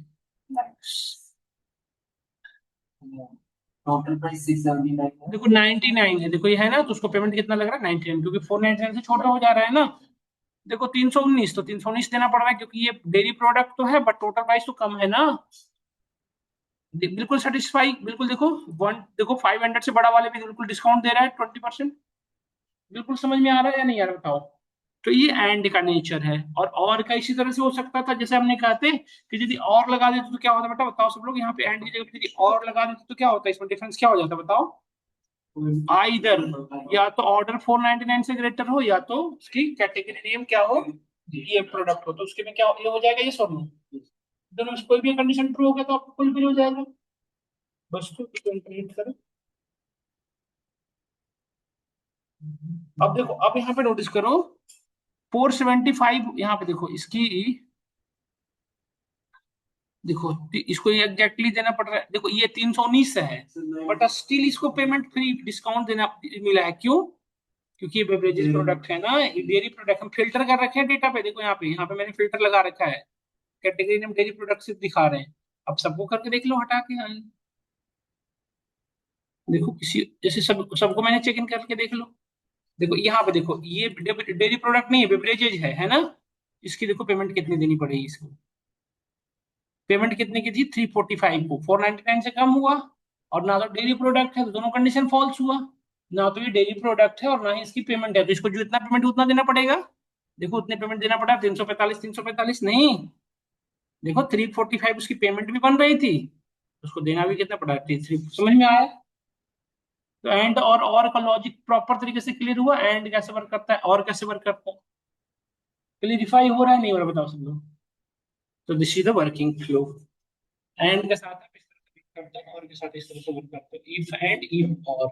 टोटल प्राइस 679 है, देखो 99 है, देखो ये है ना, तो उसको पेमेंट कितना लग रहा है? 99, क्योंकि 499 से छोटा हो जा रहा है ना। देखो 319, तो 319 देना पड़ रहा है, क्योंकि ये डेयरी प्रोडक्ट तो है बट टोटल प्राइस तो कम है ना। बिल्कुल सेटिस्फाई, बिल्कुल देखो वन, देखो 500 से बड़ा वाले भी बिल्कुल डिस्काउंट दे रहा है 20%। बिल्कुल समझ में आ रहा है या नहीं आ रहा बताओ? तो ये एंड का नेचर है। और का इसी तरह से हो सकता था, जैसे हमने कहा थे कि यदि और लगा देते तो क्या होता बेटा बताओ सब लोग, यहाँ पे एंड की जगह पे यदि और लगा देते तो क्या होता, इसमें डिफरेंस क्या हो जाता बताओ? आइदर या तो ऑर्डर 499 से ग्रेटर हो, या तो उसकी कैटेगरी नेम क्या हो, ये प्रोडक्ट हो, तो उसके में क्या ये हो जाएगा, ये सॉल्व। दोनों में कोई भी कंडीशन ट्रू हो गया तो आपको फुलफिल हो जाएगा। बस तो कंप्लीट करो। अब देखो, अब यहाँ पे नोटिस करो, 475 यहाँ पे देखो इसकी, देखो इसको एग्जैक्टली देना पड़ रहा है, देखो ये 319 है, बट स्टिल इसको पेमेंट फ्री डिस्काउंट देना मिला है, क्यों? क्योंकि ये बेवरेजेस प्रोडक्ट है ना, डेयरी प्रोडक्ट हम फिल्टर कर रखे हैं डेटा पे, देखो यहाँ पे मैंने फिल्टर लगा रखा है, कैटेगरी नेम डेयरी प्रोडक्ट सिर्फ दिखा रहे हैं। अब सबको करके देख लो हटा के, हाँ, देखो किसी जैसे सबको मैंने चेक इन करके देख लो। देखो यहाँ पे देखो, ये डेयरी प्रोडक्ट नहीं है, बेवरेजेज है ना। इसकी देखो पेमेंट कितनी देनी पड़ेगी इसको, पेमेंट कितने की थी 345 को, 499 से कम हुआ। और ना तो डेयरी प्रोडक्ट है, तो दोनों कंडीशन फॉल्स हुआ। ना तो ये डेयरी प्रोडक्ट है और ना ही इसकी पेमेंट है, तो इसको जो इतना पेमेंट उतना देना पड़ेगा। देखो उतने पेमेंट देना पड़ा, 345, 345 नहीं, देखो 345 उसकी पेमेंट भी बन रही थी, उसको देना भी कितना पड़ा, 3, समझ में आया? तो एंड और का लॉजिक प्रॉपर तरीके से क्लियर हुआ, एंड कैसे वर्क करता है और कैसे वर्क करता है, क्लियरिफाई हो रहा है नहीं हो रहा बताओ सब लोग? तो this is the working flow. And के साथ आप इस तरह से वर्क करते हैं, और के साथ इस तरह से वर्क करते हैं, इफ एंड इफ और,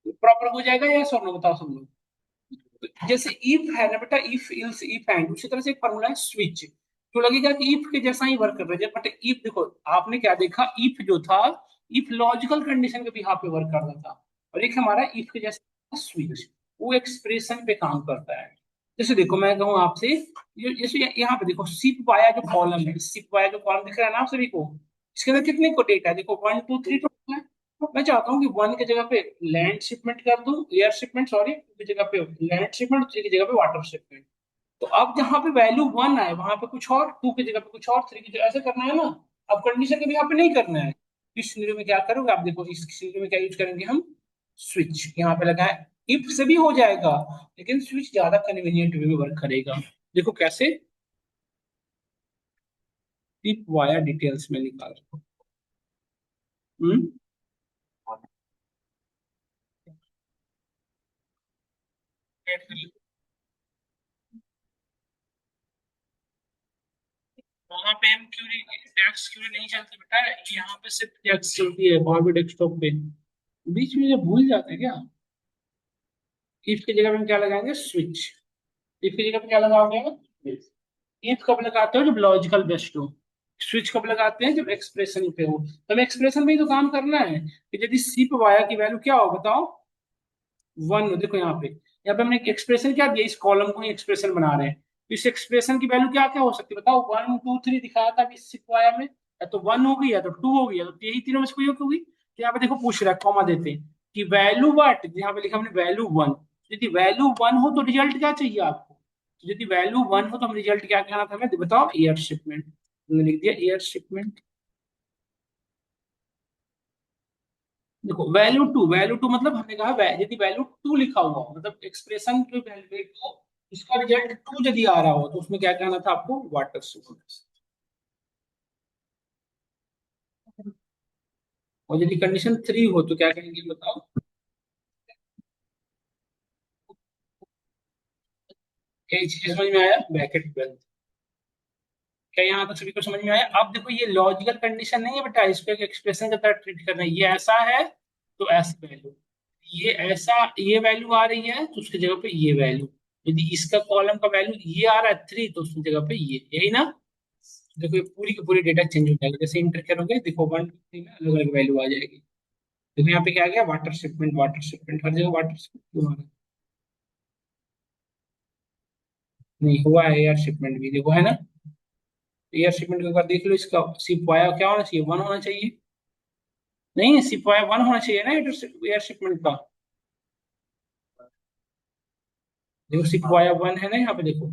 प्रॉपर हो जाएगा या सर नो बताओ सब लोग? जैसे इफ है ना बेटा, इफ इल्स इफ एंड, उसी तरह से एक फॉर्मूला है स्विच, तो लगेगा कि इफ के जैसा ही वर्क कर रहा है, बट इफ देखो आपने क्या देखा, इफ जो था, इफ लॉजिकल कंडीशन के बिहाफ पे वर्क कर रहा था, और एक हमारा इफ के जैसा स्विच, वो एक्सप्रेशन पे काम करता है। जैसे देखो मैं कहूँ आपसे, जैसे यहाँ पे देखो सिप वाया जो कॉलम है, सिप वाया जो कॉलम दिख रहा है ना आप सभी को, इसके अंदर कितने को डेटा है देखो, 1 2 3 टोटल है। मैं चाहता हूँ कि वन की जगह पे लैंड शिपमेंट कर दूं, एयर शिपमेंट सॉरी, टू की जगह पे लैंड शिपमेंट, थ्री की जगह पे वाटर शिपमेंट। तो अब जहाँ पे वैल्यू वन आए वहां पे कुछ और, टू की जगह पे कुछ और, थ्री की जगह ऐसे करना है ना। अब कंडीशन के भी यहाँ पे नहीं करना है। इस सिनेरियो में क्या करोगे आप देखो, इस सिनेरियो में क्या यूज करेंगे हम, स्विच यहाँ पे लगा है। इफ से भी हो जाएगा, लेकिन स्विच ज्यादा कन्वीनियंट वे में वर्क करेगा। देखो कैसे, इफ वाया डिटेल्स में निकाल, हम्म वहां पे हम क्यूरी, टैक्स क्यूरी नहीं चलती बेटा, यहाँ पे सिर्फ टैक्स चलती है पावर डेस्कटॉप पे। बीच में ये भूल जाते हैं क्या? इफ की जगह पे हम क्या लगाएंगे, स्विच। इफ की जगह पे क्या लगाओगे? इफ कब लगाते हो, जब लॉजिकल बेस्ड हो। स्विच कब लगाते हैं, जब एक्सप्रेशन पे हो। तो हमें एक्सप्रेशन में ही तो काम करना है, कि यदि सी पे वाया की वैल्यू क्या हो बताओ, वन। देखो यहाँ पे हमने एक्सप्रेशन क्या दिया, इस कॉलम को ही एक्सप्रेशन बना रहे हैं, तो इस एक्सप्रेशन की वैल्यू क्या क्या हो सकती है बताओ, 1 2 3 दिखाया था अभी सिक्वाया में, या तो वन होगी या तो टू होगी, या तो यही तीनों में से कोई होगी। तो यहाँ पे देखो पूछ रहा है, कॉमा देते हैं कि वैल्यू व्हाट, यहाँ पे लिखा हमने वैल्यू वन। यदि वैल्यू वन हो तो रिजल्ट क्या चाहिए आपको, तो यदि वैल्यू वन हो तो हम रिजल्ट क्या कहना था हमें बताओ, एयर शिपमेंट। हमने लिख दिया एयर शिपमेंट। देखो वैल्यू टू मतलब हमने कहा यदि वैल्यू टू लिखा हुआ हो मतलब एक्सप्रेशन जो वैल्यू टू उसका रिजल्ट टू यदि आ रहा हो तो उसमें क्या कहना था आपको वाटर सॉल्यूशन। और यदि कंडीशन थ्री हो तो क्या कहेंगे बताओ। क्या चीज समझ में आया ब्रैकेट बंद। क्या यहाँ तक सभी को समझ में आया। अब देखो ये लॉजिकल कंडीशन नहीं है बेटा इसको एक एक्सप्रेशन की तरह ट्रीट करना है। ये ऐसा है तो ऐसी वैल्यू ये ऐसा ये वैल्यू आ रही है तो उसकी जगह पे ये वैल्यू। यदि इसका कॉलम का वैल्यू ये आ रहा है थ्री तो उसकी जगह पे ये यही ना। देखो ये पूरी की पूरी डेटा चेंज हो जाएगा जैसे इंटर करोगे देखो वन टू थ्री में अलग अलग वैल्यू आ जाएगी। देखो यहाँ पे क्या आ गया वाटर शिपमेंट हर जगह वाटर शिपमेंट क्यों आ रहा है। नहीं हुआ है एयर शिपमेंट भी देखो है ना। एयर शिपमेंट एक बार देख लो इसका सिपाया क्या होना चाहिए वन होना चाहिए। नहीं सिपाया वन होना चाहिए ना एयर शिपमेंट का। देखो सिपाया वन है ना यहाँ पे देखो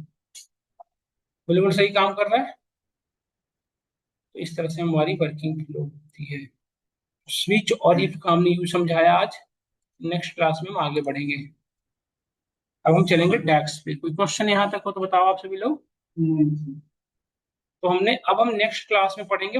बिल्कुल सही काम कर रहा है। तो इस तरह से हमारी वर्किंग फ्लो होती है। स्विच और इफ का हमने यूज समझाया आज। नेक्स्ट क्लास में हम आगे बढ़ेंगे। अब हम चलेंगे टैक्स पे कोई क्वेश्चन यहाँ तक हो तो बताओ आप सभी लोग। तो हमने अब हम नेक्स्ट क्लास में पढ़ेंगे